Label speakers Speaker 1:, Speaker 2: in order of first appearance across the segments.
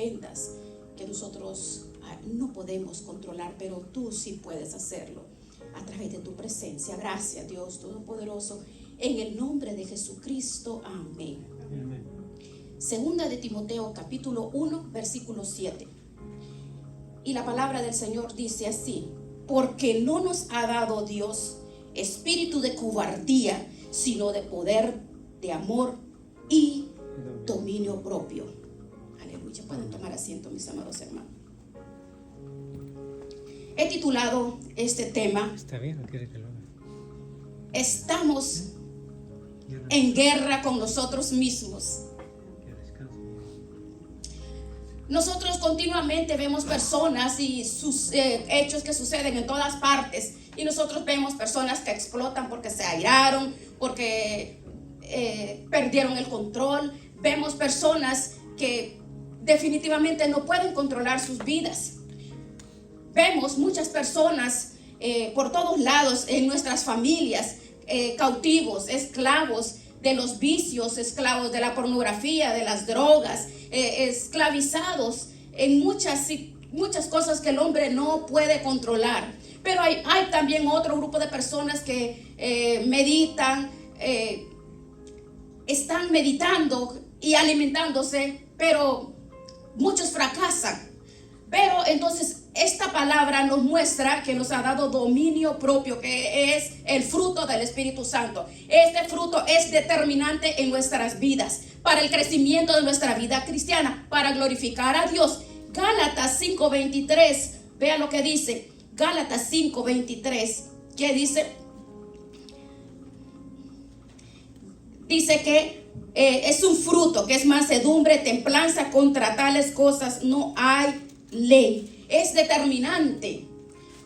Speaker 1: dependas, que nosotros no podemos controlar, pero tú sí puedes hacerlo a través de tu presencia. Gracias, Dios Todopoderoso, en el nombre de Jesucristo. Amén.
Speaker 2: Amén.
Speaker 1: Segunda de Timoteo capítulo 1 versículo 7. Y la palabra del Señor dice así: porque no nos ha dado Dios espíritu de cobardía, sino de poder, de amor y dominio propio. Aleluya. Pueden tomar asiento, mis amados hermanos. He titulado este tema:
Speaker 2: ¿Está bien o quiere que lo haga?
Speaker 1: Estamos en guerra con nosotros mismos.
Speaker 2: Que descanse.
Speaker 1: Nosotros continuamente vemos personas y sus hechos que suceden en todas partes, y nosotros vemos personas que explotan porque se airaron, porque perdieron el control. Vemos personas que definitivamente no pueden controlar sus vidas. Vemos muchas personas por todos lados en nuestras familias, cautivos, esclavos de los vicios, esclavos de la pornografía, de las drogas, esclavizados en muchas cosas que el hombre no puede controlar. Pero hay también otro grupo de personas que meditan, están meditando y alimentándose, pero muchos fracasan. Pero entonces esta palabra nos muestra que nos ha dado dominio propio, que es el fruto del Espíritu Santo. Este fruto es determinante en nuestras vidas, para el crecimiento de nuestra vida cristiana, para glorificar a Dios. Gálatas 5:23, vea lo que dice. Gálatas 5:23, ¿qué dice? Dice que es un fruto, que es mansedumbre, templanza. Contra tales cosas no hay ley. Es determinante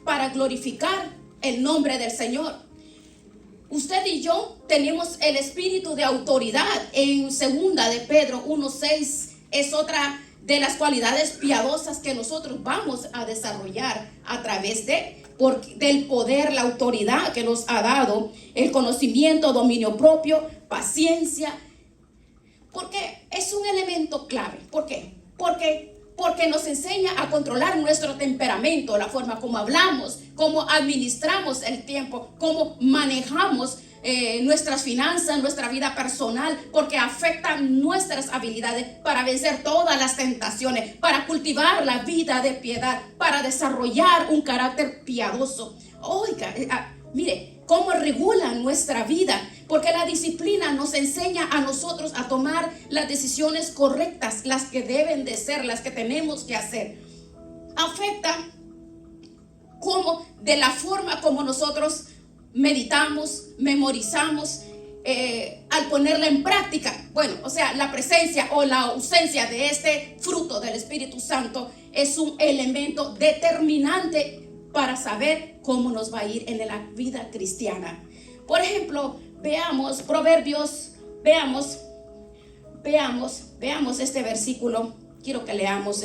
Speaker 1: para glorificar el nombre del Señor. Usted y yo tenemos el espíritu de autoridad. En segunda de Pedro 1:6 es otra de las cualidades piadosas que nosotros vamos a desarrollar a través del poder, la autoridad que nos ha dado, el conocimiento, dominio propio, paciencia. Porque es un elemento clave. ¿Por qué? Porque nos enseña a controlar nuestro temperamento, la forma como hablamos, cómo administramos el tiempo, cómo manejamos nuestras finanzas, nuestra vida personal, porque afectan nuestras habilidades para vencer todas las tentaciones, para cultivar la vida de piedad, para desarrollar un carácter piadoso. Oiga, mire cómo regula nuestra vida, porque la disciplina nos enseña a nosotros a tomar las decisiones correctas, las que deben de ser, las que tenemos que hacer. Afecta como de la forma como nosotros meditamos, memorizamos, al ponerla en práctica. Bueno, o sea, la presencia o la ausencia de este fruto del Espíritu Santo es un elemento determinante para saber cómo nos va a ir en la vida cristiana. Por ejemplo, veamos Proverbios, veamos este versículo. Quiero que leamos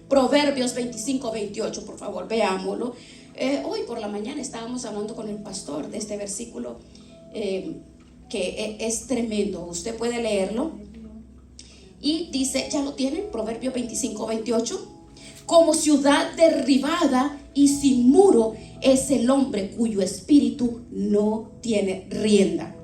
Speaker 1: Proverbios 25-28, por favor, veámoslo. Hoy por la mañana estábamos hablando con el pastor de este versículo, que es tremendo. Usted puede leerlo. Y dice, ¿ya lo tienen? Proverbios 25-28. Como ciudad derribada y sin muro es el hombre cuyo espíritu no tiene rienda.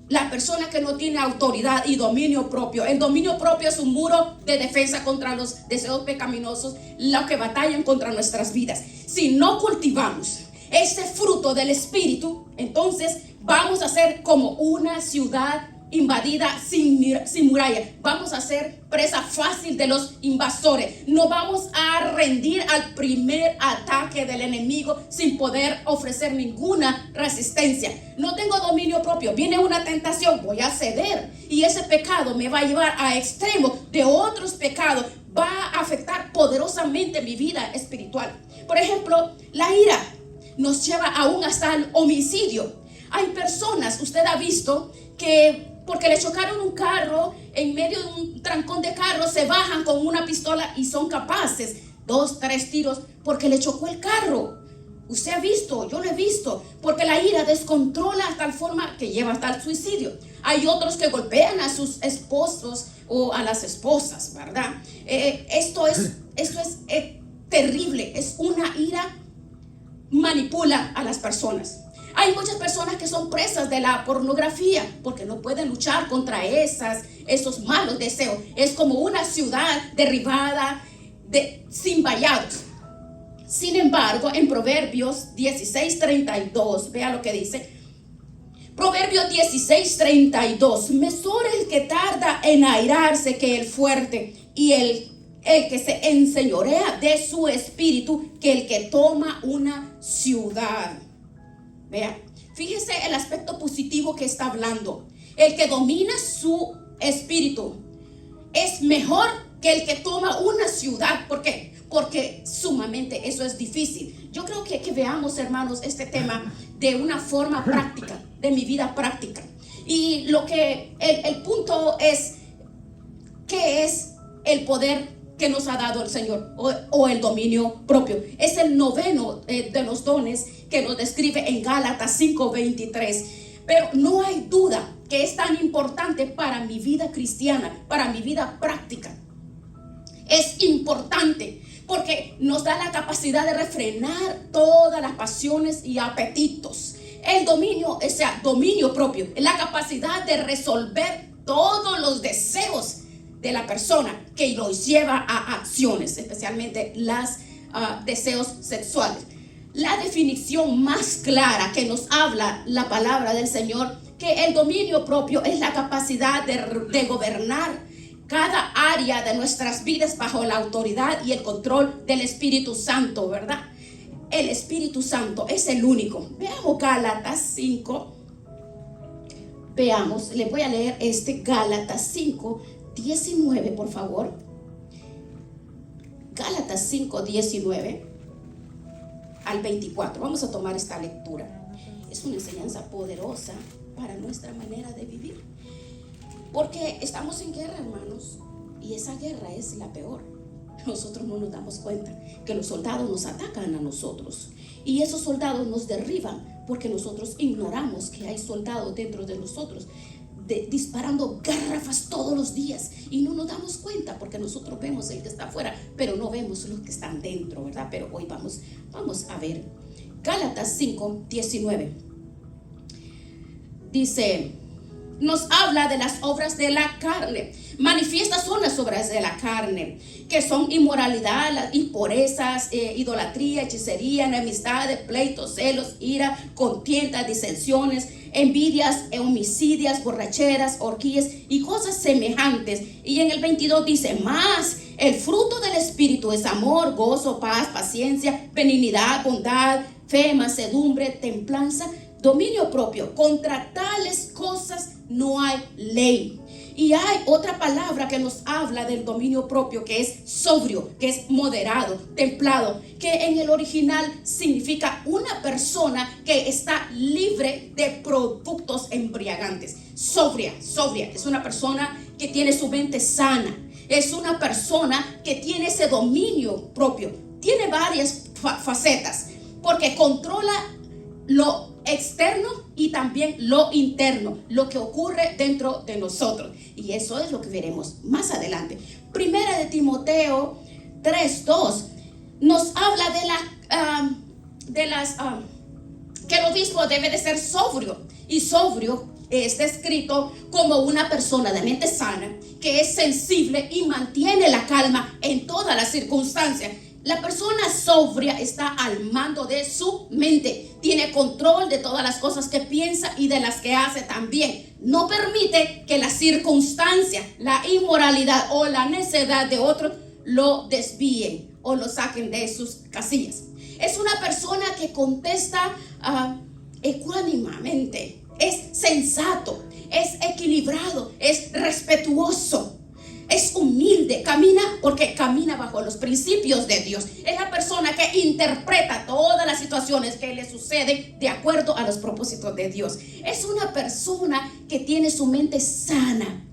Speaker 1: La persona que no tiene autoridad y dominio propio. El dominio propio es un muro de defensa contra los deseos pecaminosos, los que batallan contra nuestras vidas. Si no cultivamos ese fruto del espíritu, entonces vamos a ser como una ciudad invadida sin muralla. Vamos a ser presa fácil de los invasores. No vamos a rendir al primer ataque del enemigo sin poder ofrecer ninguna resistencia. No tengo dominio propio. Viene una tentación, voy a ceder. Y ese pecado me va a llevar a extremos de otros pecados. Va a afectar poderosamente mi vida espiritual. Por ejemplo, la ira nos lleva aún hasta el homicidio. Hay personas, usted ha visto, que porque le chocaron un carro, en medio de un trancón de carro, se bajan con una pistola y son capaces 2, 3 tiros porque le chocó el carro. Usted ha visto, yo lo he visto, porque la ira descontrola hasta tal forma que lleva hasta el suicidio. Hay otros que golpean a sus esposos o a las esposas, ¿verdad? Esto es terrible, es una ira, manipula a las personas. Hay muchas personas que son presas de la pornografía porque no pueden luchar contra esos malos deseos. Es como una ciudad derribada sin vallados. Sin embargo, en Proverbios 16:32, vea lo que dice. Proverbios 16:32, mejor el que tarda en airarse que el fuerte, y el que se enseñorea de su espíritu que el que toma una ciudad. Vea, fíjese el aspecto positivo que está hablando. El que domina su espíritu es mejor que el que toma una ciudad. ¿Por qué? Porque sumamente eso es difícil. Yo creo que veamos, hermanos, este tema de una forma práctica, de mi vida práctica. Y el punto es, ¿qué es el poder que nos ha dado el Señor o el dominio propio? Es el noveno de los dones que nos describe en Gálatas 5:23. Pero no hay duda que es tan importante para mi vida cristiana, para mi vida práctica. Es importante porque nos da la capacidad de refrenar todas las pasiones y apetitos. El dominio, o sea, dominio propio, es la capacidad de resolver todos los deseos de la persona que los lleva a acciones, especialmente los deseos sexuales. La definición más clara que nos habla la palabra del Señor, que el dominio propio es la capacidad de gobernar cada área de nuestras vidas bajo la autoridad y el control del Espíritu Santo, ¿verdad? El Espíritu Santo es el único. Veamos Gálatas 5. Veamos, les voy a leer Gálatas 5:19, por favor. Gálatas 5:19 al 24. Vamos a tomar esta lectura. Es una enseñanza poderosa para nuestra manera de vivir. Porque estamos en guerra, hermanos, y esa guerra es la peor. Nosotros no nos damos cuenta que los soldados nos atacan a nosotros, y esos soldados nos derriban porque nosotros ignoramos que hay soldados dentro de nosotros disparando garrafas todos los días, y no nos damos cuenta porque nosotros vemos el que está afuera, pero no vemos los que están dentro, ¿verdad? Pero hoy vamos a ver Gálatas 5:19. Dice, nos habla de las obras de la carne. Manifiestas son las obras de la carne, que son inmoralidad, impurezas, idolatría, hechicería, enemistades, pleitos, celos, ira, contiendas, disensiones, envidias, homicidias, borracheras, orgías y cosas semejantes. Y en el 22 dice, más el fruto del Espíritu es amor, gozo, paz, paciencia, benignidad, bondad, fe, mansedumbre, templanza, dominio propio. Contra tales cosas no hay ley. Y hay otra palabra que nos habla del dominio propio, que es sobrio, que es moderado, templado, que en el original significa una persona que está libre de productos embriagantes. Sobria, es una persona que tiene su mente sana, es una persona que tiene ese dominio propio. Tiene varias facetas, porque controla lo externo y también lo interno, lo que ocurre dentro de nosotros, y eso es lo que veremos más adelante. Primera de Timoteo 3:2 nos habla que el obispo debe de ser sobrio, y sobrio es descrito como una persona de mente sana, que es sensible y mantiene la calma en todas las circunstancias. La persona sobria está al mando de su mente, tiene control de todas las cosas que piensa y de las que hace también. No permite que las circunstancias, la inmoralidad o la necedad de otros lo desvíen o lo saquen de sus casillas. Es una persona que contesta ecuánimamente, es sensato, es equilibrado, es respetuoso. Es humilde, camina porque camina bajo los principios de Dios. Es la persona que interpreta todas las situaciones que le suceden de acuerdo a los propósitos de Dios. Es una persona que tiene su mente sana.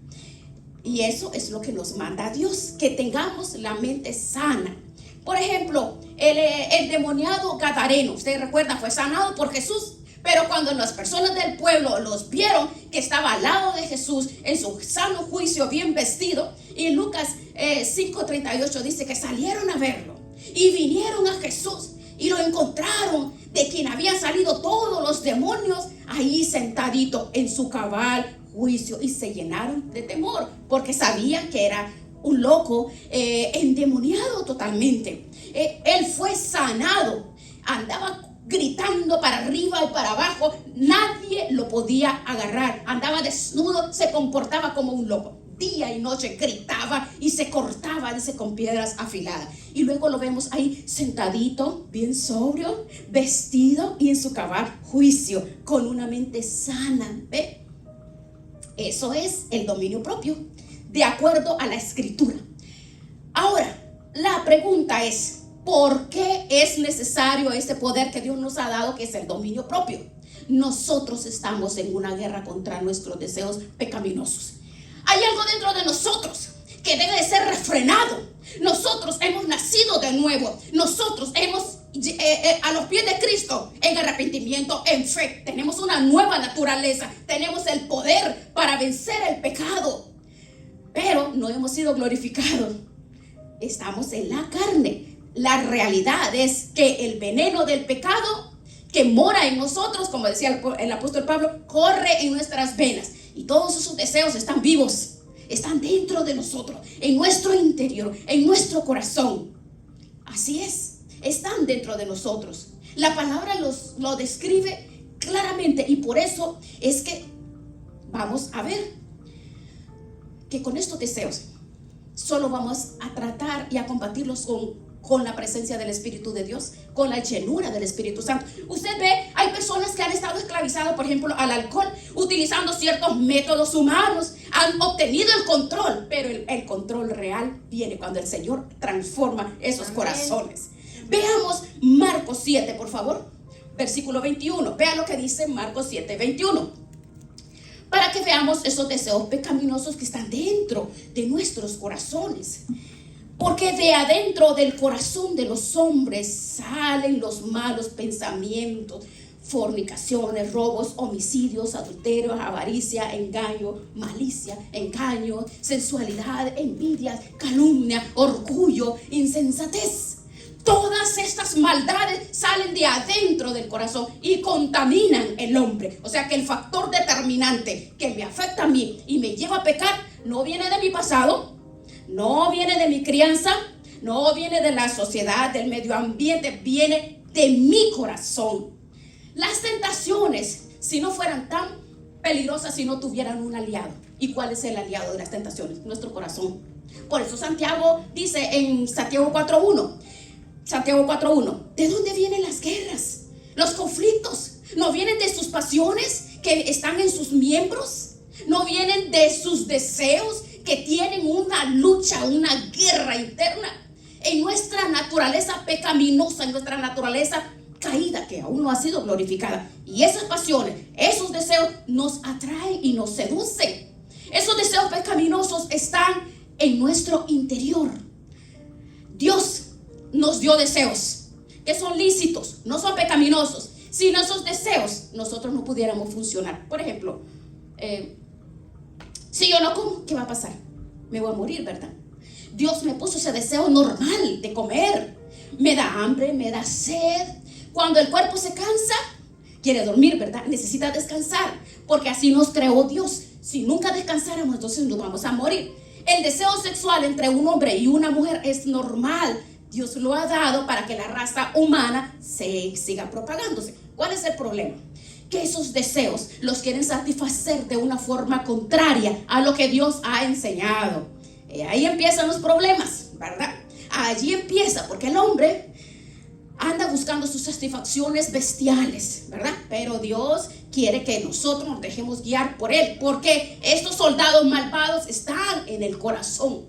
Speaker 1: Y eso es lo que nos manda Dios, que tengamos la mente sana. Por ejemplo, el endemoniado gadareno, usted recuerda, fue sanado por Jesús, Pero cuando las personas del pueblo los vieron que estaba al lado de Jesús en su sano juicio, bien vestido, y Lucas 5:38 dice que salieron a verlo y vinieron a Jesús y lo encontraron, de quien habían salido todos los demonios, ahí sentadito en su cabal juicio, y se llenaron de temor porque sabían que era un loco endemoniado totalmente. Él fue sanado, andaba gritando para arriba y para abajo, nadie lo podía agarrar, andaba desnudo, se comportaba como un loco, día y noche gritaba y se cortaba, dice, con piedras afiladas. Y luego lo vemos ahí sentadito, bien sobrio, vestido y en su cabal juicio, con una mente sana. ¿Ve? Eso es el dominio propio, de acuerdo a la escritura. Ahora, la pregunta es, ¿por qué es necesario este poder que Dios nos ha dado, que es el dominio propio? Nosotros estamos en una guerra contra nuestros deseos pecaminosos. Hay algo dentro de nosotros que debe de ser refrenado. Nosotros hemos nacido de nuevo. Nosotros hemos a los pies de Cristo, en arrepentimiento, en fe. Tenemos una nueva naturaleza. Tenemos el poder para vencer el pecado. Pero no hemos sido glorificados. Estamos en la carne. La realidad es que el veneno del pecado que mora en nosotros, como decía el apóstol Pablo, corre en nuestras venas. Y todos esos deseos están vivos, están dentro de nosotros, en nuestro interior, en nuestro corazón. Así es, están dentro de nosotros. La palabra lo describe claramente, y por eso es que vamos a ver que con estos deseos solo vamos a tratar y a combatirlos con la presencia del Espíritu de Dios, con la llenura del Espíritu Santo. Usted ve, hay personas que han estado esclavizadas, por ejemplo, al alcohol, utilizando ciertos métodos humanos, han obtenido el control, pero el control real viene cuando el Señor transforma esos corazones. Veamos Marcos 7, por favor, versículo 21. Vea lo que dice Marcos 7, 21. Para que veamos esos deseos pecaminosos que están dentro de nuestros corazones. Porque de adentro del corazón de los hombres salen los malos pensamientos, fornicaciones, robos, homicidios, adulterios, avaricia, engaño, malicia, engaño, sensualidad, envidia, calumnia, orgullo, insensatez. Todas estas maldades salen de adentro del corazón y contaminan el hombre. O sea que el factor determinante que me afecta a mí y me lleva a pecar no viene de mi pasado, no viene de mi crianza, no viene de la sociedad, del medio ambiente, viene de mi corazón. Las tentaciones, si no fueran tan peligrosas, si no tuvieran un aliado. ¿Y cuál es el aliado de las tentaciones? Nuestro corazón. Por eso Santiago dice en Santiago 4:1, ¿de dónde vienen las guerras? Los conflictos, ¿no vienen de sus pasiones que están en sus miembros? ¿No vienen de sus deseos que tienen una lucha, una guerra interna en nuestra naturaleza pecaminosa, en nuestra naturaleza caída, que aún no ha sido glorificada? Y esas pasiones, esos deseos nos atraen y nos seducen. Esos deseos pecaminosos están en nuestro interior. Dios nos dio deseos que son lícitos, no son pecaminosos. Sin esos deseos nosotros no pudiéramos funcionar. Por ejemplo, si yo no como, ¿qué va a pasar? Me voy a morir, ¿verdad? Dios me puso ese deseo normal de comer. Me da hambre, me da sed. Cuando el cuerpo se cansa, quiere dormir, ¿verdad? Necesita descansar, porque así nos creó Dios. Si nunca descansáramos, entonces nos vamos a morir. El deseo sexual entre un hombre y una mujer es normal. Dios lo ha dado para que la raza humana siga propagándose. ¿Cuál es el problema? Que esos deseos los quieren satisfacer de una forma contraria a lo que Dios ha enseñado. Y ahí empiezan los problemas, ¿verdad? Allí empieza, porque el hombre anda buscando sus satisfacciones bestiales, ¿verdad? Pero Dios quiere que nosotros nos dejemos guiar por Él, porque estos soldados malvados están en el corazón.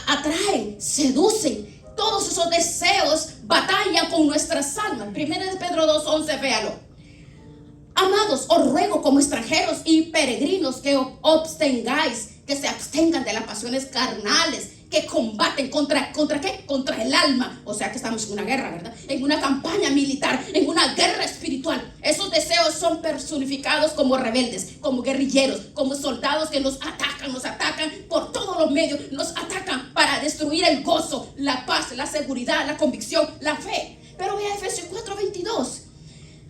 Speaker 1: Atraen, seducen. Todos esos deseos batallan con nuestras almas. 1 Pedro 2:11, véalo. Amados, os ruego como extranjeros y peregrinos que se abstengan de las pasiones carnales que combaten ¿contra qué? Contra el alma. O sea que estamos en una guerra, ¿verdad? En una campaña militar, en una guerra espiritual. Esos deseos son personificados como rebeldes, como guerrilleros, como soldados que nos atacan por todos los medios, nos atacan para destruir el gozo, la paz, la seguridad, la convicción, la fe. Pero vea Efesios 4:22.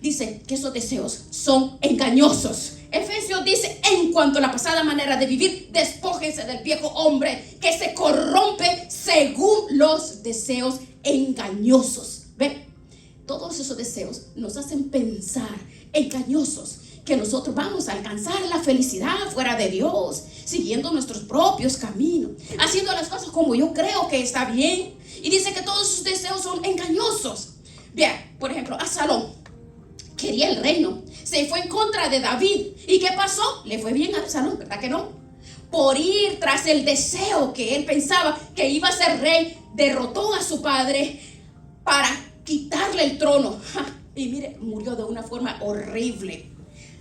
Speaker 1: Dice que esos deseos son engañosos. Efesios dice, en cuanto a la pasada manera de vivir, despójense del viejo hombre que se corrompe según los deseos engañosos. ¿Ven? Todos esos deseos nos hacen pensar engañosos que nosotros vamos a alcanzar la felicidad fuera de Dios, siguiendo nuestros propios caminos, haciendo las cosas como yo creo que está bien. Y dice que todos sus deseos son engañosos. Bien, por ejemplo, Absalón quería el reino, se fue en contra de David. ¿Y qué pasó? Le fue bien a Absalón, ¿verdad que no? Por ir tras el deseo que él pensaba que iba a ser rey, derrotó a su padre para quitarle el trono. Y mire, murió de una forma horrible.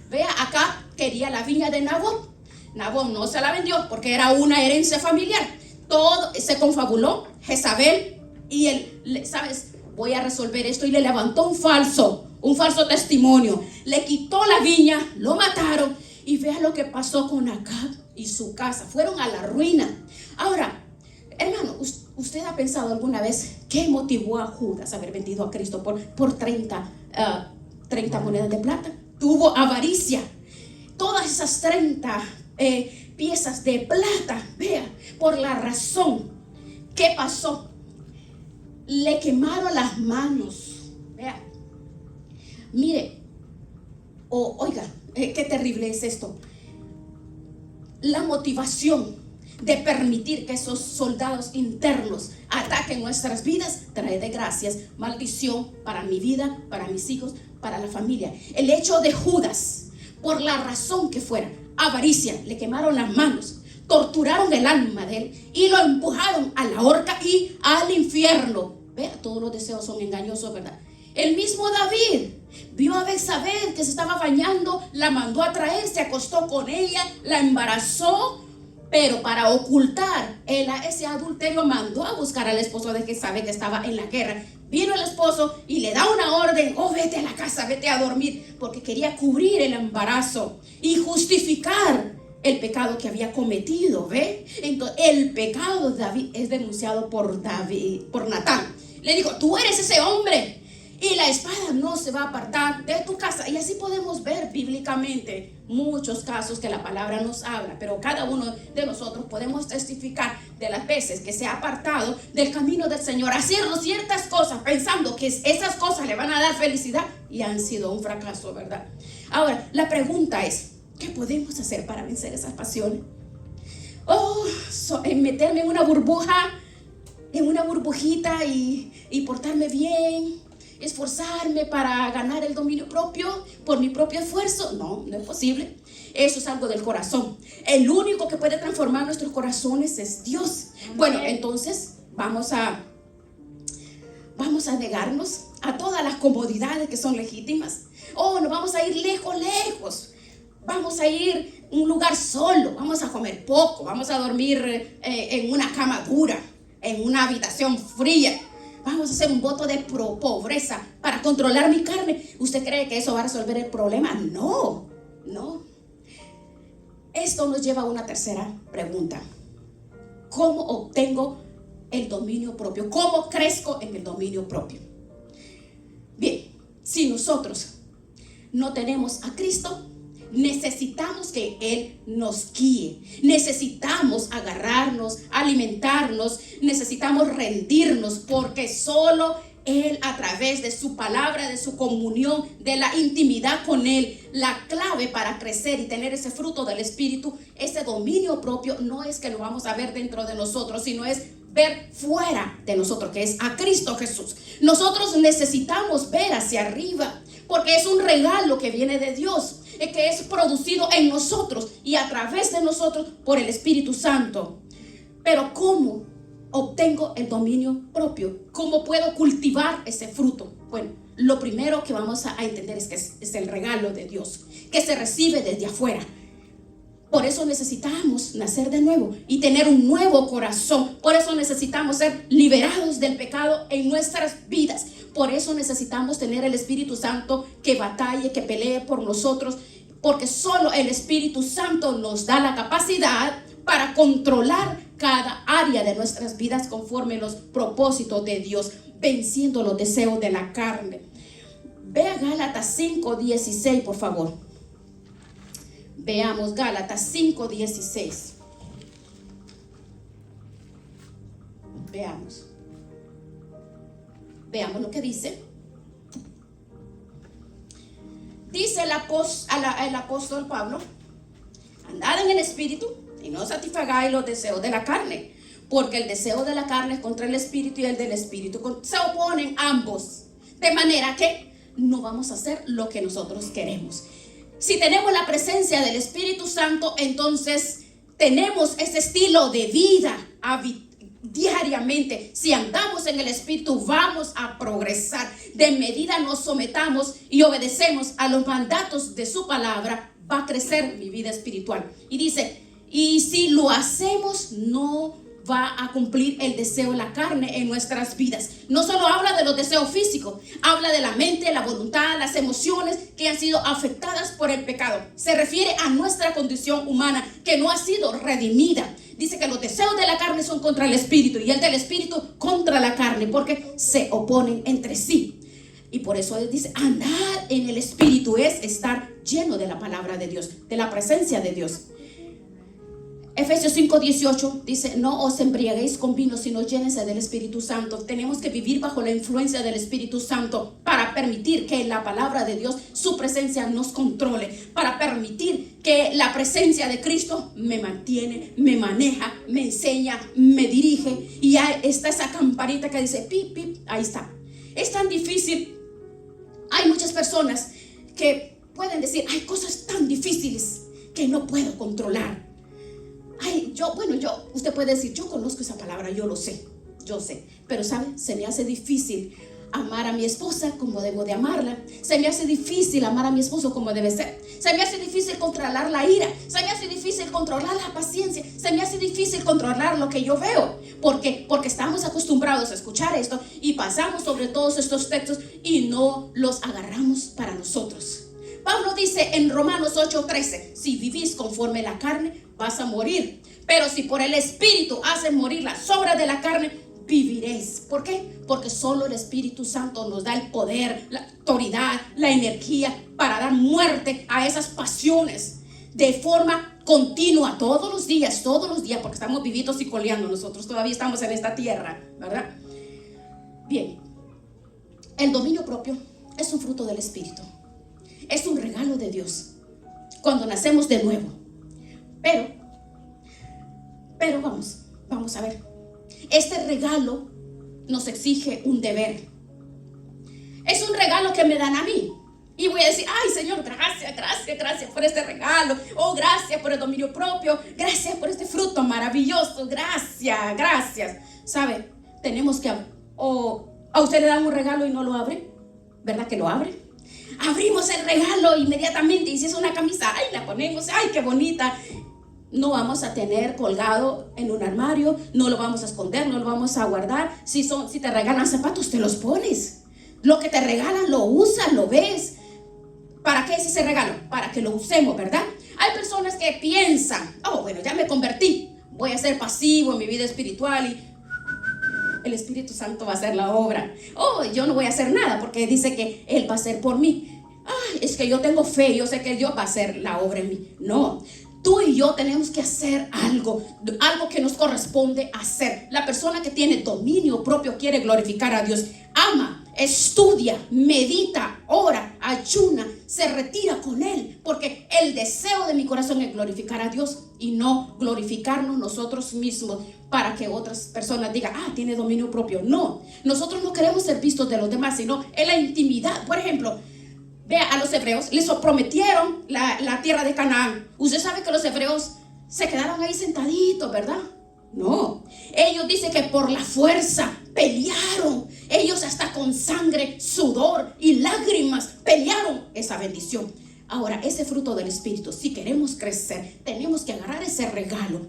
Speaker 1: Vea, acá quería la viña de Nabot. Nabot no se la vendió porque era una herencia familiar. Todo se confabuló Jezabel y él, ¿sabes? Voy a resolver esto, y le levantó un falso testimonio, le quitó la viña, lo mataron. Y vea lo que pasó con Acab y su casa, fueron a la ruina. Ahora, hermano, ¿usted ha pensado alguna vez qué motivó a Judas a haber vendido a Cristo por 30 monedas de plata? Tuvo avaricia. Todas esas 30 piezas de plata, vea, por la razón. ¿Qué pasó? Le quemaron las manos. Vea. Mire, oiga, qué terrible es esto. La motivación de permitir que esos soldados internos ataquen nuestras vidas trae desgracias, maldición para mi vida, para mis hijos, para la familia. El hecho de Judas, por la razón que fuera, avaricia, le quemaron las manos, torturaron el alma de él y lo empujaron a la horca y al infierno. Vea, todos los deseos son engañosos, ¿verdad? El mismo David vio a Betsabé que se estaba bañando, la mandó a traer, se acostó con ella, la embarazó, pero para ocultar ese adulterio mandó a buscar al esposo de Jezabel que estaba en la guerra. Vino el esposo y le da una orden: oh, vete a la casa, vete a dormir, porque quería cubrir el embarazo y justificar el pecado que había cometido. ¿Ve? Entonces el pecado de David es denunciado por Natán. Le dijo: tú eres ese hombre y la espada no se va a apartar de tu casa. Y así podemos ver bíblicamente muchos casos que la palabra nos habla, pero cada uno de nosotros podemos testificar de las veces que se ha apartado del camino del Señor, haciendo ciertas cosas pensando que esas cosas le van a dar felicidad y han sido un fracaso, ¿verdad? Ahora, la pregunta es: ¿qué podemos hacer para vencer esas pasiones? Meterme en una burbuja, en una burbujita y portarme bien, esforzarme para ganar el dominio propio por mi propio esfuerzo. No es posible. Eso es algo del corazón. El único que puede transformar nuestros corazones es Dios. Bueno, entonces vamos a negarnos a todas las comodidades que son legítimas. Nos vamos a ir lejos. Vamos a ir a un lugar solo. Vamos a comer poco. Vamos a dormir en una cama dura, en una habitación fría. Vamos a hacer un voto de pobreza para controlar mi carne. ¿Usted cree que eso va a resolver el problema? No. Esto nos lleva a una tercera pregunta: ¿cómo obtengo el dominio propio? ¿Cómo crezco en el dominio propio? Bien, si nosotros no tenemos a Cristo, necesitamos que Él nos guíe. Necesitamos agarrarnos, alimentarnos, necesitamos rendirnos, porque solo Él, a través de su palabra, de su comunión, de la intimidad con Él, la clave para crecer y tener ese fruto del Espíritu, ese dominio propio, no es que lo vamos a ver dentro de nosotros, sino es ver fuera de nosotros, que es a Cristo Jesús. Nosotros necesitamos ver hacia arriba, porque es un regalo que viene de Dios, que es producido en nosotros y a través de nosotros por el Espíritu Santo. Pero ¿cómo obtengo el dominio propio? ¿Cómo puedo cultivar ese fruto? Bueno, lo primero que vamos a entender es que es el regalo de Dios, que se recibe desde afuera. Por eso necesitamos nacer de nuevo y tener un nuevo corazón. Por eso necesitamos ser liberados del pecado en nuestras vidas. Por eso necesitamos tener el Espíritu Santo que batalle, que pelee por nosotros. Porque solo el Espíritu Santo nos da la capacidad para controlar cada área de nuestras vidas conforme los propósitos de Dios, venciendo los deseos de la carne. Ve a Gálatas 5:16, por favor. Veamos Gálatas 5:16. Veamos lo que dice. Dice el apóstol Pablo: andad en el Espíritu y no satisfagáis los deseos de la carne, porque el deseo de la carne es contra el Espíritu y el del Espíritu se oponen ambos, de manera que no vamos a hacer lo que nosotros queremos. Si tenemos la presencia del Espíritu Santo, entonces tenemos ese estilo de vida diariamente. Si andamos en el Espíritu, vamos a progresar. De medida nos sometamos y obedecemos a los mandatos de su palabra, va a crecer mi vida espiritual. Y dice, y si lo hacemos, no va a cumplir el deseo de la carne en nuestras vidas. No solo habla de los deseos físicos, habla de la mente, la voluntad, las emociones que han sido afectadas por el pecado. Se refiere a nuestra condición humana que no ha sido redimida. Dice que los deseos de la carne son contra el Espíritu y el del Espíritu contra la carne, porque se oponen entre sí. Y por eso él dice, andar en el Espíritu es estar lleno de la palabra de Dios, de la presencia de Dios. Efesios 5:18 dice, no os embriaguéis con vino, sino llénense del Espíritu Santo. Tenemos que vivir bajo la influencia del Espíritu Santo para permitir que la palabra de Dios, su presencia nos controle, para permitir que la presencia de Cristo me mantiene, me maneja, me enseña, me dirige. Y ahí está esa campanita que dice pip, pip, ahí está. Es tan difícil. Hay muchas personas que pueden decir, hay cosas tan difíciles que no puedo controlar. Usted puede decir, yo conozco esa palabra, yo sé, pero ¿sabe? Se me hace difícil amar a mi esposa como debo de amarla. Se me hace difícil amar a mi esposo como debe ser. Se me hace difícil controlar la ira. Se me hace difícil controlar la paciencia. Se me hace difícil controlar lo que yo veo. ¿Por qué? Porque estamos acostumbrados a escuchar esto y pasamos sobre todos estos textos y no los agarramos para nosotros. Pablo dice en Romanos 8:13, si vivís conforme la carne, vas a morir. Pero si por el Espíritu haces morir las obras de la carne, viviréis. ¿Por qué? Porque solo el Espíritu Santo nos da el poder, la autoridad, la energía para dar muerte a esas pasiones de forma continua, todos los días, porque estamos vivitos y coleando, nosotros todavía estamos en esta tierra, ¿verdad? Bien, el dominio propio es un fruto del Espíritu. Es un regalo de Dios cuando nacemos de nuevo. Pero vamos a ver. Este regalo nos exige un deber. Es un regalo que me dan a mí. Y voy a decir, ay Señor, gracias por este regalo. Oh, gracias por el dominio propio. Gracias por este fruto maravilloso. Gracias. ¿Sabe? Tenemos que... a usted le dan un regalo y no lo abre. ¿Verdad que lo abre? Abrimos el regalo inmediatamente y si es una camisa, ay, la ponemos, ay, qué bonita. No vamos a tener colgado en un armario, no lo vamos a esconder, no lo vamos a guardar. Si te regalan zapatos, te los pones. Lo que te regalan lo usas, lo ves. ¿Para qué es ese regalo? Para que lo usemos, ¿verdad? Hay personas que piensan, ya me convertí, voy a ser pasivo en mi vida espiritual y el Espíritu Santo va a hacer la obra. Yo no voy a hacer nada porque dice que Él va a hacer por mí. Es que yo tengo fe, yo sé que Dios va a hacer la obra en mí. No, tú y yo tenemos que hacer algo que nos corresponde hacer. La persona que tiene dominio propio quiere glorificar a Dios. Ama, estudia, medita, ora, ayuna, se retira con Él, porque el deseo de mi corazón es glorificar a Dios y no glorificarnos nosotros mismos para que otras personas digan, tiene dominio propio. No, nosotros no queremos ser vistos de los demás, sino en la intimidad. Por ejemplo, vea a los hebreos, les prometieron la tierra de Canaán. Usted sabe que los hebreos se quedaron ahí sentaditos, ¿verdad? No, ellos dicen que por la fuerza pelearon. Ellos hasta con sangre, sudor y lágrimas pelearon esa bendición. Ahora, ese fruto del Espíritu, si queremos crecer, tenemos que agarrar ese regalo,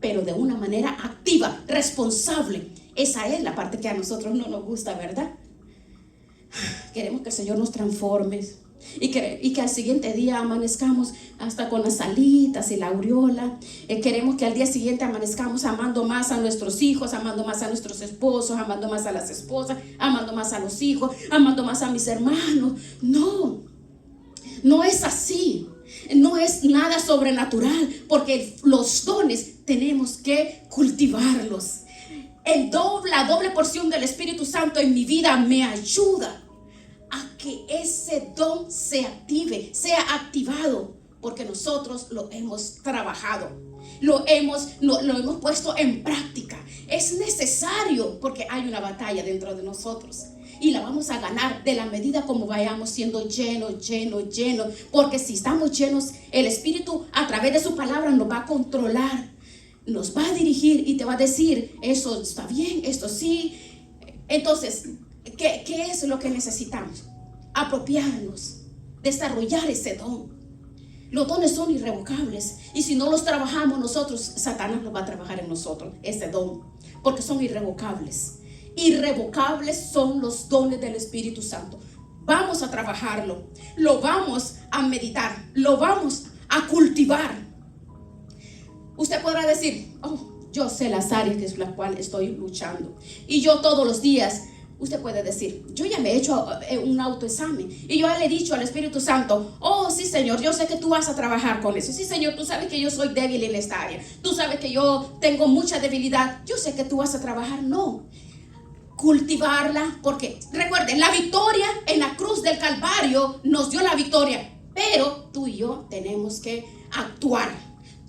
Speaker 1: pero de una manera activa, responsable. Esa es la parte que a nosotros no nos gusta, ¿verdad? Queremos que el Señor nos transforme y que al siguiente día amanezcamos hasta con las alitas y la aureola. Queremos que al día siguiente amanezcamos amando más a nuestros hijos, amando más a nuestros esposos, amando más a las esposas, amando más a los hijos, amando más a mis hermanos. No es así. No es nada sobrenatural, porque los dones tenemos que cultivarlos. La doble porción del Espíritu Santo en mi vida me ayuda a que ese don se active, sea activado, porque nosotros lo hemos trabajado, lo hemos puesto en práctica. Es necesario, porque hay una batalla dentro de nosotros y la vamos a ganar de la medida como vayamos siendo llenos, porque si estamos llenos, el Espíritu a través de su palabra nos va a controlar, nos va a dirigir y te va a decir: eso está bien, esto sí. Entonces, ¿qué es lo que necesitamos? Apropiarnos, desarrollar ese don. Los dones son irrevocables, y si no los trabajamos nosotros, Satanás los va a trabajar en nosotros, ese don, porque son irrevocables. Irrevocables son los dones del Espíritu Santo. Vamos a trabajarlo, lo vamos a meditar, lo vamos a cultivar. Usted podrá decir: yo sé las áreas que es la cual estoy luchando, y yo todos los días. Usted puede decir: yo ya me he hecho un autoexamen y yo ya le he dicho al Espíritu Santo: sí, Señor, yo sé que tú vas a trabajar con eso. Sí, Señor, tú sabes que yo soy débil en esta área, tú sabes que yo tengo mucha debilidad, yo sé que tú vas a trabajar. No, cultivarla, porque recuerden, la victoria en la cruz del Calvario nos dio la victoria, pero tú y yo tenemos que actuar,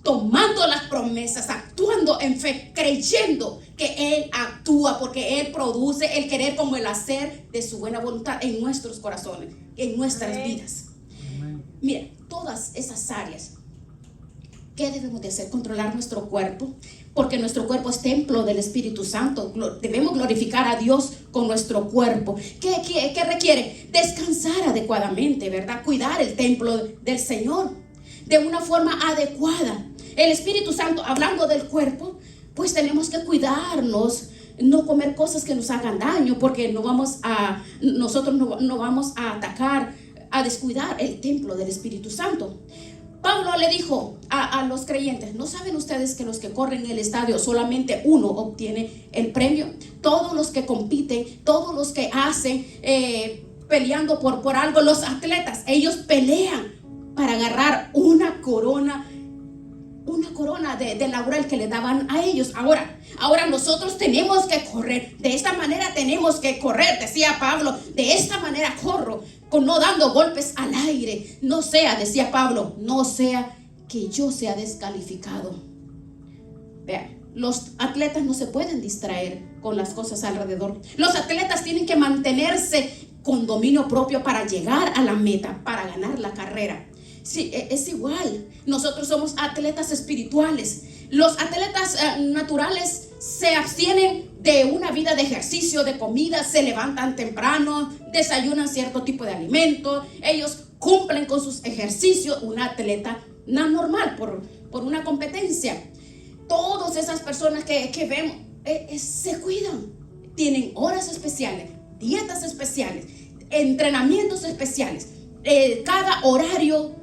Speaker 1: tomando las promesas, actuando en fe, creyendo que Él actúa, porque Él produce el querer como el hacer de su buena voluntad en nuestros corazones, en nuestras vidas. Mira, todas esas áreas, ¿qué debemos de hacer? Controlar nuestro cuerpo, porque nuestro cuerpo es templo del Espíritu Santo. Debemos glorificar a Dios con nuestro cuerpo. ¿Qué requiere? Descansar adecuadamente, ¿verdad? Cuidar el templo del Señor de una forma adecuada. El Espíritu Santo, hablando del cuerpo, pues tenemos que cuidarnos, no comer cosas que nos hagan daño, porque nosotros no vamos a atacar, a descuidar el templo del Espíritu Santo. Pablo le dijo a los creyentes: ¿no saben ustedes que los que corren en el estadio solamente uno obtiene el premio? Todos los que compiten, todos los que hacen peleando por algo, los atletas, ellos pelean para agarrar una corona de laurel que le daban a ellos. Ahora nosotros tenemos que correr. De esta manera tenemos que correr, decía Pablo. De esta manera corro, no dando golpes al aire. No sea, decía Pablo, no sea que yo sea descalificado. Vean, los atletas no se pueden distraer con las cosas alrededor. Los atletas tienen que mantenerse con dominio propio para llegar a la meta, para ganar la carrera. Sí, es igual. Nosotros somos atletas espirituales. Los atletas naturales se abstienen de una vida de ejercicio, de comida, se levantan temprano, desayunan cierto tipo de alimento, ellos cumplen con sus ejercicios. Un atleta no normal por una competencia. Todas esas personas que vemos se cuidan, tienen horas especiales, dietas especiales, entrenamientos especiales, cada horario.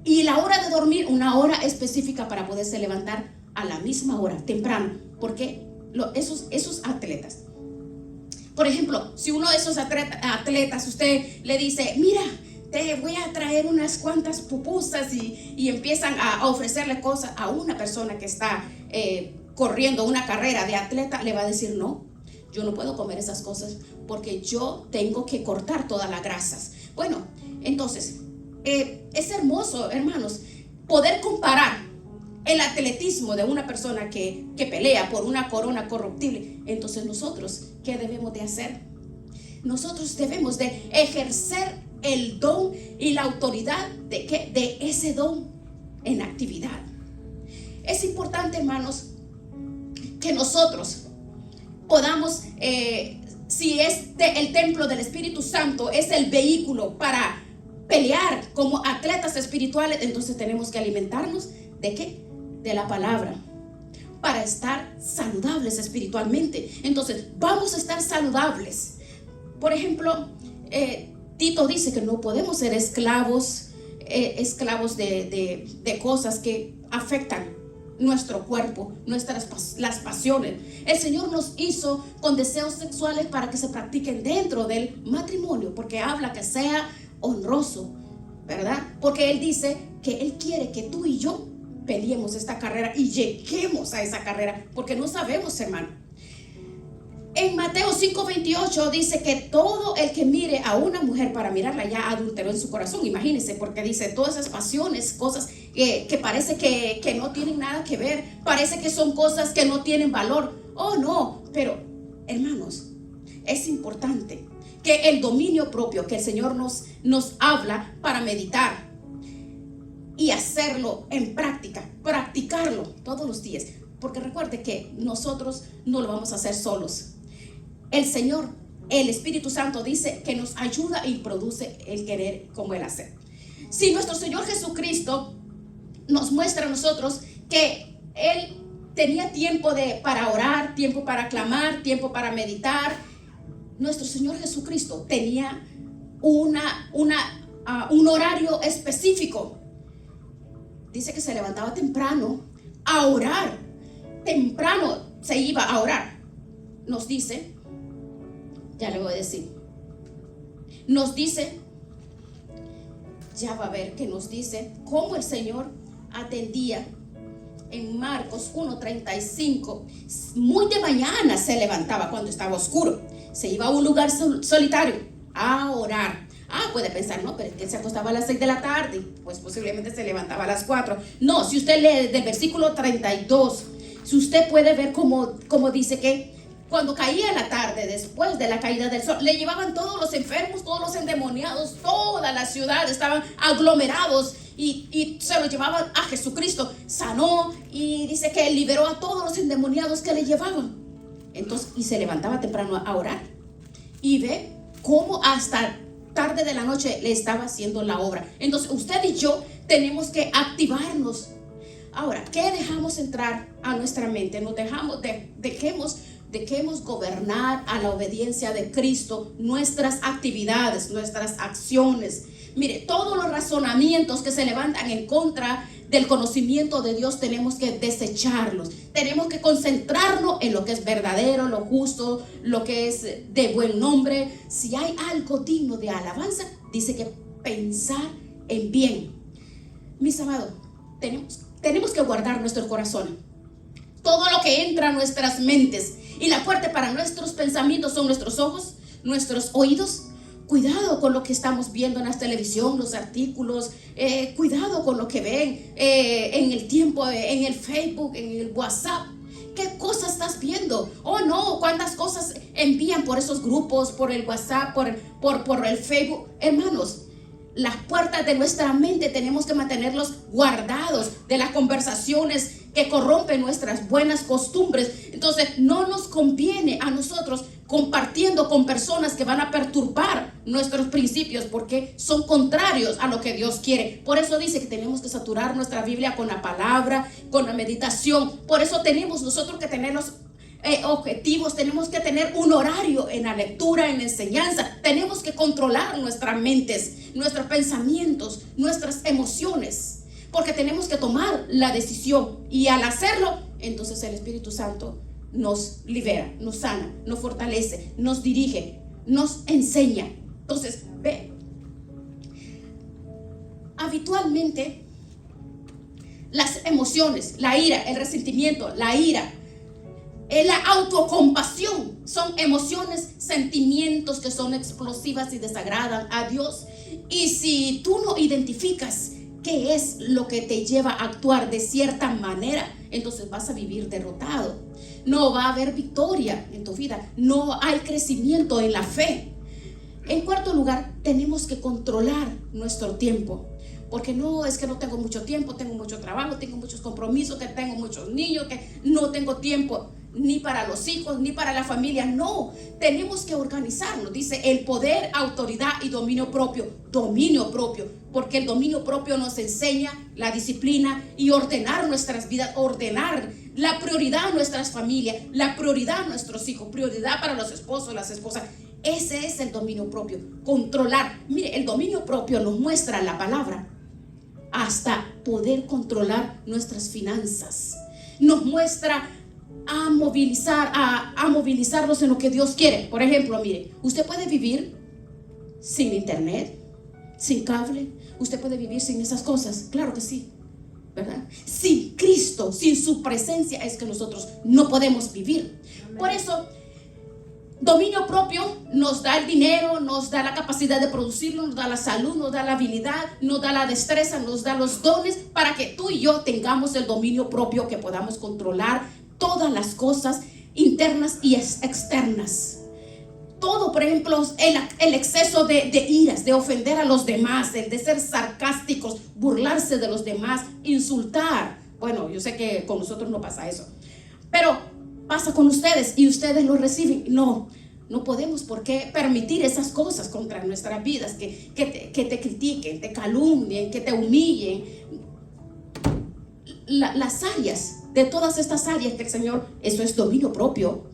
Speaker 1: Y la hora de dormir, una hora específica para poderse levantar a la misma hora, temprano. Porque esos atletas, por ejemplo, si uno de esos atletas usted le dice: mira, te voy a traer unas cuantas pupusas, y empiezan a ofrecerle cosas a una persona que está corriendo una carrera de atleta, le va a decir: no, yo no puedo comer esas cosas porque yo tengo que cortar todas las grasas. Bueno, entonces es hermoso, hermanos, poder comparar el atletismo de una persona que pelea por una corona corruptible. Entonces nosotros, ¿qué debemos de hacer? Nosotros debemos de ejercer el don y la autoridad de ese don en actividad. Es importante, hermanos, que nosotros podamos, si el templo del Espíritu Santo es el vehículo para pelear como atletas espirituales, entonces tenemos que alimentarnos ¿de qué? De la palabra, para estar saludables espiritualmente. Entonces vamos a estar saludables. Por ejemplo, Tito dice que no podemos ser esclavos de cosas que afectan nuestro cuerpo, las pasiones. El Señor nos hizo con deseos sexuales para que se practiquen dentro del matrimonio, porque habla que sea honroso, ¿verdad? Porque Él dice que Él quiere que tú y yo peleemos esta carrera y lleguemos a esa carrera, porque no sabemos, hermano. En Mateo 5:28 dice que todo el que mire a una mujer para mirarla ya adulteró en su corazón. Imagínense, porque dice todas esas pasiones, cosas que parece que no tienen nada que ver, parece que son cosas que no tienen valor. Oh no, pero hermanos, es importante que el dominio propio que el Señor nos habla para meditar y hacerlo en práctica, practicarlo todos los días, porque recuerde que nosotros no lo vamos a hacer solos. El Señor, el Espíritu Santo dice que nos ayuda y produce el querer como el hacer. Si nuestro Señor Jesucristo nos muestra a nosotros que Él tenía tiempo para orar, tiempo para clamar, tiempo para meditar, nuestro Señor Jesucristo tenía un horario específico. Dice que se levantaba temprano a orar. Temprano se iba a orar. Nos dice, ya le voy a decir, nos dice, ya va a ver que nos dice cómo el Señor atendía. En Marcos 1:35, muy de mañana se levantaba cuando estaba oscuro, se iba a un lugar solitario a orar. Puede pensar, no, pero es que él se acostaba a las 6 de la tarde, pues posiblemente se levantaba a las 4. No, si usted lee del versículo 32, si usted puede ver cómo dice que cuando caía la tarde, después de la caída del sol, le llevaban todos los enfermos, todos los endemoniados, toda la ciudad estaban aglomerados y se lo llevaban a Jesucristo. Sanó y dice que liberó a todos los endemoniados que le llevaban. Entonces, y se levantaba temprano a orar. Y ve cómo hasta tarde de la noche le estaba haciendo la obra. Entonces, usted y yo tenemos que activarnos. Ahora, ¿qué dejamos entrar a nuestra mente? Nos dejemos gobernar a la obediencia de Cristo nuestras actividades, nuestras acciones. Mire, todos los razonamientos que se levantan en contra del conocimiento de Dios tenemos que desecharlos. Tenemos que concentrarnos en lo que es verdadero, lo justo, lo que es de buen nombre. Si hay algo digno de alabanza, dice que pensar en bien. Mis amados, tenemos que guardar nuestros corazones. Todo lo que entra a nuestras mentes y la puerta para nuestros pensamientos son nuestros ojos, nuestros oídos. Cuidado con lo que estamos viendo en la televisión, los artículos. Cuidado con lo que ven en el tiempo, en el Facebook, en el WhatsApp. ¿Qué cosas estás viendo? Oh no, cuántas cosas envían por esos grupos, por el WhatsApp, por el Facebook. Hermanos, las puertas de nuestra mente tenemos que mantenerlos guardados de las conversaciones que corrompen nuestras buenas costumbres. Entonces no nos conviene a nosotros compartiendo con personas que van a perturbar nuestros principios, porque son contrarios a lo que Dios quiere. Por eso dice que tenemos que saturar nuestra Biblia con la palabra, con la meditación. Por eso tenemos nosotros que tener los objetivos, tenemos que tener un horario en la lectura, en la enseñanza. Tenemos que controlar nuestras mentes, nuestros pensamientos, nuestras emociones, porque tenemos que tomar la decisión, y al hacerlo, entonces el Espíritu Santo nos libera, nos sana, nos fortalece, nos dirige, nos enseña. Entonces, ve, habitualmente las emociones, la ira, el resentimiento, la ira, la autocompasión son emociones, sentimientos que son explosivas y desagradan a Dios. Y si tú no identificas qué es lo que te lleva a actuar de cierta manera, entonces vas a vivir derrotado. No va a haber victoria en tu vida. No hay crecimiento en la fe. En cuarto lugar, tenemos que controlar nuestro tiempo. Porque no es que no tengo mucho tiempo, tengo mucho trabajo, tengo muchos compromisos, que tengo muchos niños, que no tengo tiempo. ni para los hijos, ni para la familia. No, tenemos que organizarnos. Dice el poder, autoridad y dominio propio. Dominio propio, porque el dominio propio nos enseña la disciplina y ordenar nuestras vidas, ordenar la prioridad a nuestras familias, la prioridad a nuestros hijos, prioridad para los esposos, las esposas. Ese es el dominio propio, controlar. Mire, el dominio propio nos muestra la palabra hasta poder controlar nuestras finanzas. Nos muestra a movilizarnos en lo que Dios quiere. Por ejemplo, mire, usted puede vivir sin internet, sin cable. Usted puede vivir sin esas cosas. Claro que sí, ¿verdad? Sin Cristo, sin su presencia, es que nosotros no podemos vivir. Por eso, dominio propio nos da el dinero, nos da la capacidad de producirlo, nos da la salud, nos da la habilidad, nos da la destreza, nos da los dones para que tú y yo tengamos el dominio propio, que podamos controlar todas las cosas internas y externas. Todo, por ejemplo, el exceso de iras, de ofender a los demás, el de ser sarcásticos, burlarse de los demás, insultar. Bueno, yo sé que con nosotros no pasa eso, pero pasa con ustedes y ustedes lo reciben. No podemos por qué permitir esas cosas contra nuestras vidas, que te critiquen, te calumnien, que te humillen. Las áreas, de todas estas áreas del Señor, eso es dominio propio.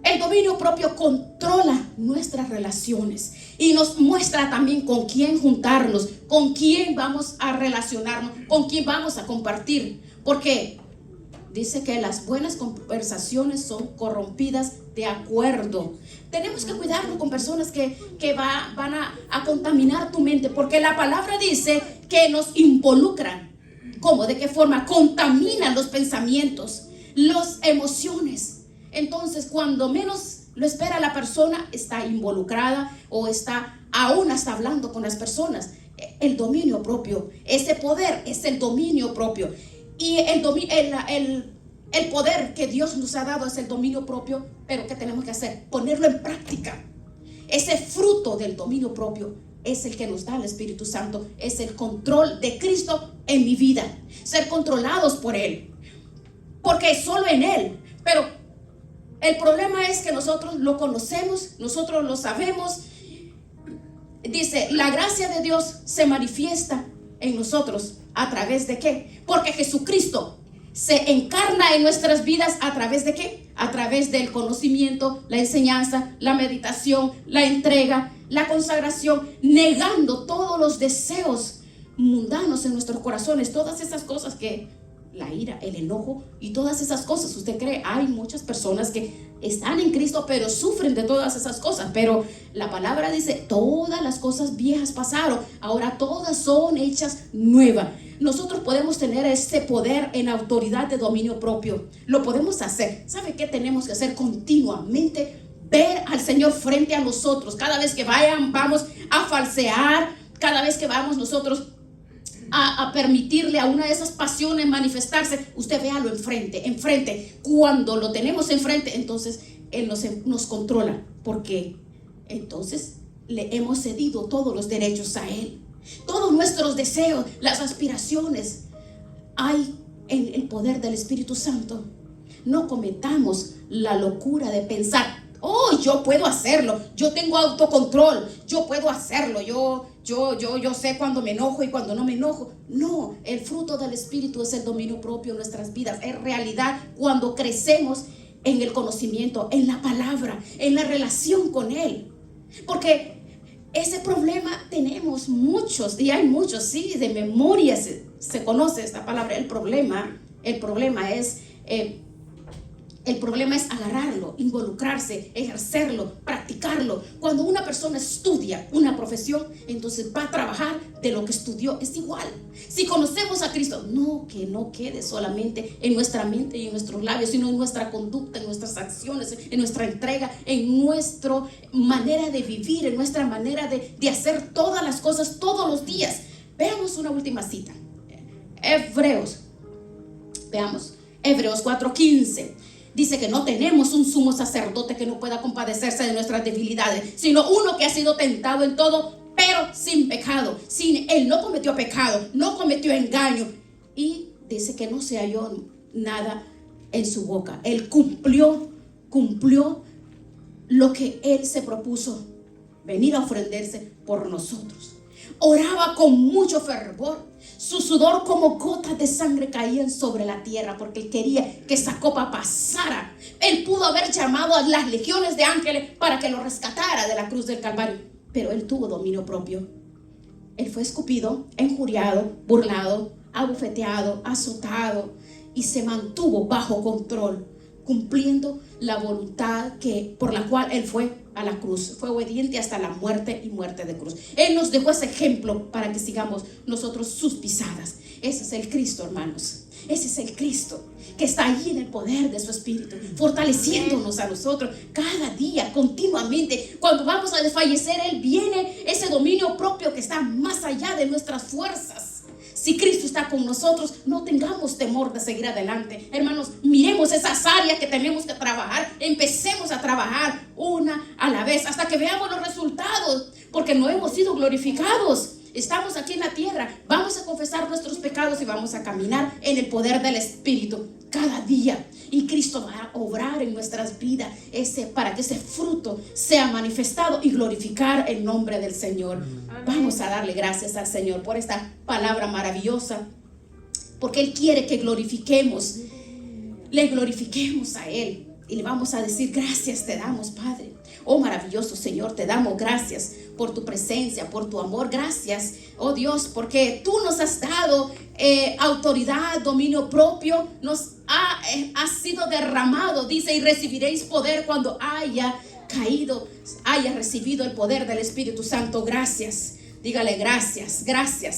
Speaker 1: El dominio propio controla nuestras relaciones y nos muestra también con quién juntarnos, con quién vamos a relacionarnos, con quién vamos a compartir. Porque dice que las buenas conversaciones son corrompidas de acuerdo. Tenemos que cuidarnos con personas que van a contaminar tu mente, porque la palabra dice que nos involucran. ¿Cómo? ¿De qué forma? Contaminan los pensamientos, las emociones. Entonces, cuando menos lo espera la persona, está involucrada o aún está hablando con las personas. El dominio propio, ese poder es el dominio propio. Y el poder que Dios nos ha dado es el dominio propio. Pero ¿qué tenemos que hacer? Ponerlo en práctica. Ese fruto del dominio propio es el que nos da el Espíritu Santo. Es el control de Cristo en mi vida. Ser controlados por Él, porque solo en Él. Pero el problema es que nosotros lo conocemos, nosotros lo sabemos. Dice, la gracia de Dios se manifiesta en nosotros. ¿A través de qué? Porque Jesucristo se encarna en nuestras vidas. ¿A través de qué? A través del conocimiento, la enseñanza, la meditación, la entrega, la consagración, negando todos los deseos mundanos en nuestros corazones. Todas esas cosas que la ira, el enojo y todas esas cosas. Usted cree, hay muchas personas que están en Cristo pero sufren de todas esas cosas. Pero la palabra dice, todas las cosas viejas pasaron, ahora todas son hechas nuevas. Nosotros podemos tener ese poder en autoridad de dominio propio. Lo podemos hacer. ¿Sabe qué tenemos que hacer continuamente? Ver al Señor frente a nosotros. Cada vez que vamos a falsear, cada vez que vamos nosotros a permitirle a una de esas pasiones manifestarse, usted véalo enfrente. Cuando lo tenemos enfrente, entonces Él nos controla, porque entonces le hemos cedido todos los derechos a Él. Todos nuestros deseos, las aspiraciones, hay en el poder del Espíritu Santo. No cometamos la locura de pensar, oh, yo puedo hacerlo, yo tengo autocontrol, yo puedo hacerlo, yo sé cuando me enojo y cuando no me enojo. No, el fruto del Espíritu es el dominio propio en nuestras vidas. Es realidad cuando crecemos en el conocimiento, en la palabra, en la relación con Él. Porque ese problema tenemos muchos, y hay muchos, sí, de memoria se conoce esta palabra. El problema es agarrarlo, involucrarse, ejercerlo, practicarlo. Cuando una persona estudia una profesión, entonces va a trabajar de lo que estudió. Es igual. Si conocemos a Cristo, que no quede solamente en nuestra mente y en nuestros labios, sino en nuestra conducta, en nuestras acciones, en nuestra entrega, en nuestra manera de vivir, en nuestra manera de hacer todas las cosas todos los días. Veamos una última cita. Hebreos 4:15. Dice que no tenemos un sumo sacerdote que no pueda compadecerse de nuestras debilidades, sino uno que ha sido tentado en todo, pero sin pecado. Él no cometió pecado, no cometió engaño. Y dice que no se halló nada en su boca. Él cumplió lo que Él se propuso, venir a ofrendarse por nosotros. Oraba con mucho fervor. Su sudor como gotas de sangre caían sobre la tierra porque Él quería que esa copa pasara. Él pudo haber llamado a las legiones de ángeles para que lo rescatara de la cruz del Calvario, pero Él tuvo dominio propio. Él fue escupido, injuriado, burlado, abofeteado, azotado, y se mantuvo bajo control, cumpliendo la voluntad por la cual Él fue a la cruz. Fue obediente hasta la muerte y muerte de cruz. Él nos dejó ese ejemplo para que sigamos nosotros sus pisadas. Ese es el Cristo, hermanos. Ese es el Cristo que está allí en el poder de su Espíritu, fortaleciéndonos a nosotros cada día, continuamente. Cuando vamos a desfallecer, Él viene, ese dominio propio que está más allá de nuestras fuerzas. Si Cristo está con nosotros, no tengamos temor de seguir adelante. Hermanos, miremos esas áreas que tenemos que trabajar. Empecemos a trabajar una a la vez hasta que veamos los resultados, porque no hemos sido glorificados. Estamos aquí en la tierra, vamos a confesar nuestros pecados y vamos a caminar en el poder del Espíritu cada día. Y Cristo va a obrar en nuestras vidas para que ese fruto sea manifestado y glorificar el nombre del Señor. Amén. Vamos a darle gracias al Señor por esta palabra maravillosa, porque Él quiere que le glorifiquemos a Él. Y le vamos a decir: gracias te damos, Padre. Oh maravilloso Señor, te damos gracias por tu presencia, por tu amor. Gracias, oh Dios, porque tú nos has dado autoridad, dominio propio. Nos ha sido derramado, dice, y recibiréis poder cuando haya recibido el poder del Espíritu Santo. Gracias. Dígale gracias, gracias.